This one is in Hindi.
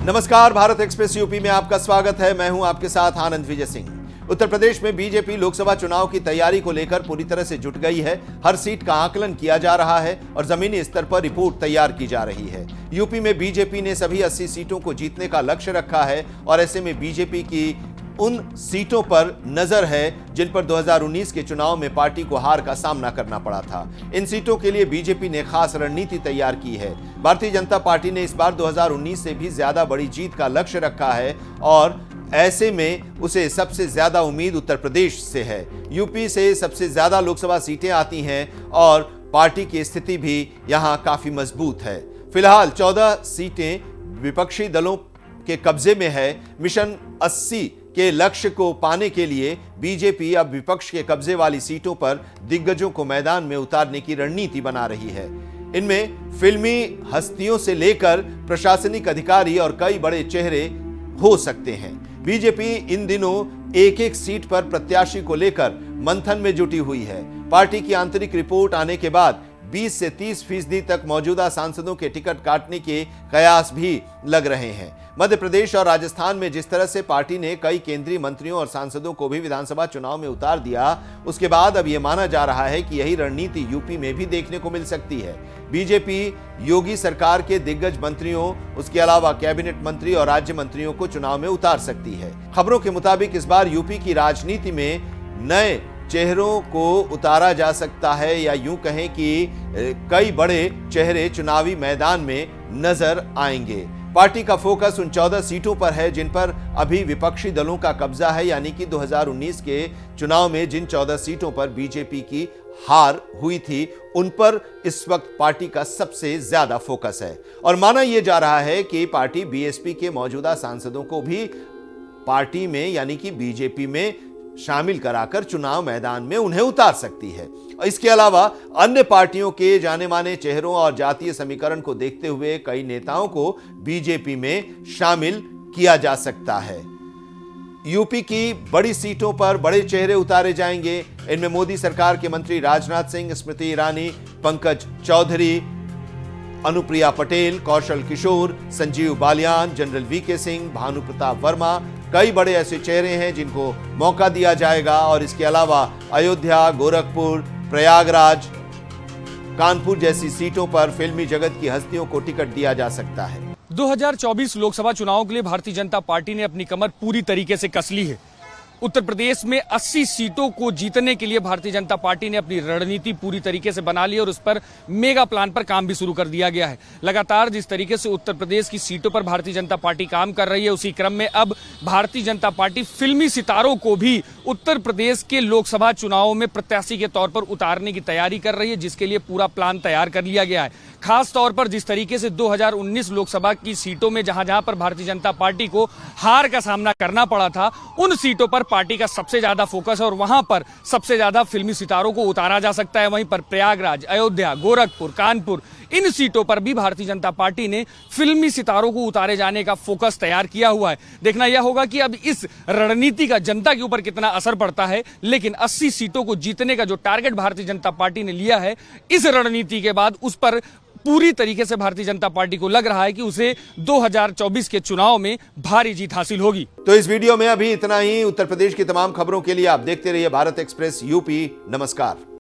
नमस्कार, भारत एक्सप्रेस यूपी में आपका स्वागत है। मैं हूं आपके साथ आनंद विजय सिंह। उत्तर प्रदेश में बीजेपी लोकसभा चुनाव की तैयारी को लेकर पूरी तरह से जुट गई है। हर सीट का आकलन किया जा रहा है और जमीनी स्तर पर रिपोर्ट तैयार की जा रही है। यूपी में बीजेपी ने सभी 80 सीटों को जीतने का लक्ष्य रखा है और ऐसे में बीजेपी की उन सीटों पर नजर है जिन पर 2019 के चुनाव में पार्टी को हार का सामना करना पड़ा था। इन सीटों के लिए बीजेपी ने खास रणनीति तैयार की है। भारतीय जनता पार्टी ने इस बार 2019 से भी ज्यादा बड़ी जीत का लक्ष्य रखा है और ऐसे में उसे सबसे ज्यादा उम्मीद उत्तर प्रदेश से है। यूपी से सबसे ज्यादा लोकसभा सीटें आती हैं और पार्टी की स्थिति भी यहां काफी मजबूत है। फिलहाल 14 सीटें विपक्षी दलों के कब्जे में है। मिशन 80 के लक्ष्य को पाने के लिए बीजेपी अब विपक्ष के कब्जे वाली सीटों पर दिग्गजों को मैदान में उतारने की रणनीति बना रही है। इनमें फिल्मी हस्तियों से लेकर प्रशासनिक अधिकारी और कई बड़े चेहरे हो सकते हैं। बीजेपी इन दिनों एक एक सीट पर प्रत्याशी को लेकर मंथन में जुटी हुई है। पार्टी की आंतरिक रिपोर्ट आने के बाद 20 से 30% तक मौजूदा सांसदों के टिकट काटने के कयास भी लग रहे हैं। मध्य प्रदेश और राजस्थान में जिस तरह से पार्टी ने कई केंद्रीय मंत्रियों और सांसदों को भी विधानसभा चुनाव में उतार दिया, उसके बाद अब यह माना जा रहा है कि यही रणनीति यूपी में भी देखने को मिल सकती है। बीजेपी योगी सरकार के दिग्गज मंत्रियों, उसके अलावा कैबिनेट मंत्री और राज्य मंत्रियों को चुनाव में उतार सकती है। खबरों के मुताबिक इस बार यूपी की राजनीति में नए चेहरों को उतारा जा सकता है या यूं कहें कि कई बड़े चेहरे चुनावी मैदान में नजर आएंगे। पार्टी का फोकस उन 14 सीटों पर है जिन पर अभी विपक्षी दलों का कब्जा है, यानी कि 2019 के चुनाव में जिन 14 सीटों पर बीजेपी की हार हुई थी उन पर इस वक्त पार्टी का सबसे ज्यादा फोकस है। और माना यह जा रहा है कि पार्टी बीएसपी के मौजूदा सांसदों को भी पार्टी में यानी कि बीजेपी में शामिल कराकर चुनाव मैदान में उन्हें उतार सकती है। इसके अलावा अन्य पार्टियों के जाने माने चेहरों और जातीय समीकरण को देखते हुए कई नेताओं को बीजेपी में शामिल किया जा सकता है। यूपी की बड़ी सीटों पर बड़े चेहरे उतारे जाएंगे। इनमें मोदी सरकार के मंत्री राजनाथ सिंह, स्मृति ईरानी, पंकज चौधरी, अनुप्रिया पटेल, कौशल किशोर, संजीव बालियान, जनरल वीके सिंह, भानु प्रताप वर्मा, कई बड़े ऐसे चेहरे हैं जिनको मौका दिया जाएगा। और इसके अलावा अयोध्या, गोरखपुर, प्रयागराज, कानपुर जैसी सीटों पर फिल्मी जगत की हस्तियों को टिकट दिया जा सकता है। 2024 लोकसभा चुनाव के लिए भारतीय जनता पार्टी ने अपनी कमर पूरी तरीके से कस ली है। उत्तर प्रदेश में 80 सीटों को जीतने के लिए भारतीय जनता पार्टी ने अपनी रणनीति पूरी तरीके से बना ली और उस पर मेगा प्लान पर काम भी शुरू कर दिया गया है। लगातार जिस तरीके से उत्तर प्रदेश की सीटों पर भारतीय जनता पार्टी काम कर रही है, उसी क्रम में अब भारतीय जनता पार्टी फिल्मी सितारों को भी उत्तर प्रदेश के लोकसभा चुनावों में प्रत्याशी के तौर पर उतारने की तैयारी कर रही है, जिसके लिए पूरा प्लान तैयार कर लिया गया है। खास तौर पर जिस तरीके से 2019 लोकसभा की सीटों में जहां पर भारतीय जनता पार्टी को हार का सामना करना पड़ा था, उन सीटों पर पार्टी का सबसे ज्यादा फोकस है और वहां पर सबसे ज्यादा फिल्मी सितारों को उतारा जा सकता है। वहीं पर प्रयागराज, अयोध्या, गोरखपुर, कानपुर, इन सीटों पर भी भारतीय जनता पार्टी ने फिल्मी सितारों को उतारे जाने का फोकस तैयार किया हुआ है। देखना यह होगा कि अब इस रणनीति का जनता के ऊपर कितना असर पड़ता है। लेकिन 80 सीटों को जीतने का जो टारगेट भारतीय जनता पार्टी ने लिया है, इस रणनीति के बाद उस पर पूरी तरीके से भारतीय जनता पार्टी को लग रहा है कि उसे 2024 के चुनाव में भारी जीत हासिल होगी। तो इस वीडियो में अभी इतना ही। उत्तर प्रदेश की तमाम खबरों के लिए आप देखते रहिए भारत एक्सप्रेस यूपी। नमस्कार।